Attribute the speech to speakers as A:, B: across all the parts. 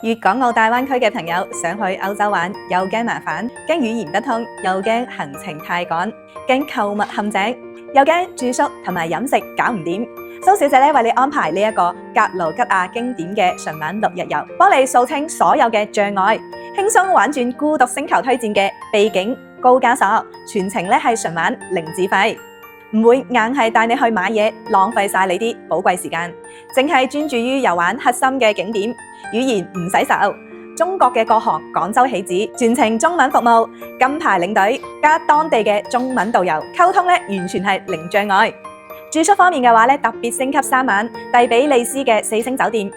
A: 粵港澳大灣區嘅朋友想去歐洲玩，又驚麻煩，驚語言不通，又驚行程太趕，驚購物陷阱，又驚住宿同埋飲食搞唔掂。蘇小姐咧為你安排呢一個格魯吉亞經典嘅純玩6日遊，幫你掃清所有嘅障礙，輕鬆玩轉孤獨星球推薦嘅秘境高加索，全程咧係純玩零自費。唔會硬係帶你去買嘢，浪費晒你啲寶貴時間，淨係專注於遊玩核心嘅景點，語言唔使愁。中國嘅各行廣州起止，全程中文服務，金牌領隊加當地嘅中文導遊，溝通咧完全係零障礙。住宿方面嘅話咧，特別升級3晚蒂比利斯嘅4星酒店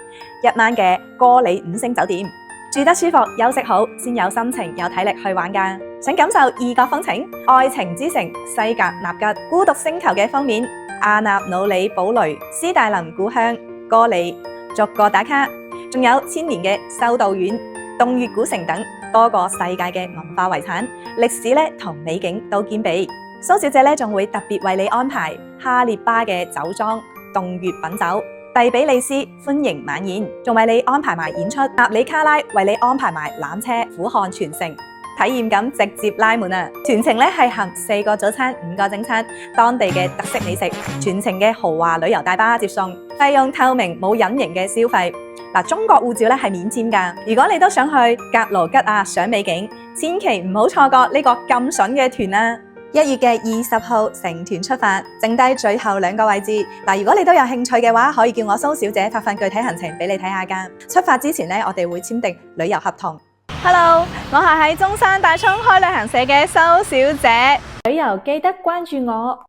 A: ，1晚嘅哥里5星酒店，住得舒服，休息好，先有心情有體力去玩㗎。想感受異國風情，愛情之城西格納吉，孤獨星球嘅封面，阿納努里堡壘，斯大林故鄉哥里，逐個打卡，仲有1000年嘅修道院、洞穴古城等多個世界嘅文化遺產，歷史咧同美景都兼備。蘇小姐咧仲會特別為你安排哈列巴嘅酒莊、洞穴品酒、蒂比利斯歡迎晚宴，仲為你安排埋演出。納里卡拉為你安排埋纜車俯瞰全城，體驗感直接拉滿啊！全程咧係含4個早餐、5個正餐，當地嘅特色美食，全程嘅豪華旅遊大巴接送，費用透明冇隱形嘅消費。中國護照咧係免簽㗎。如果你都想去格魯吉亞賞美景，千祈唔好錯過呢個咁筍嘅團啊！1月嘅20號成團出發，剩低最後2個位置。如果你都有興趣嘅話，可以叫我蘇小姐發份具體行程俾你睇下㗎。出發之前呢，我哋會簽訂旅遊合同。Hello， 我係喺中山大涌開旅行社嘅蘇小姐。
B: 旅遊記得關注我。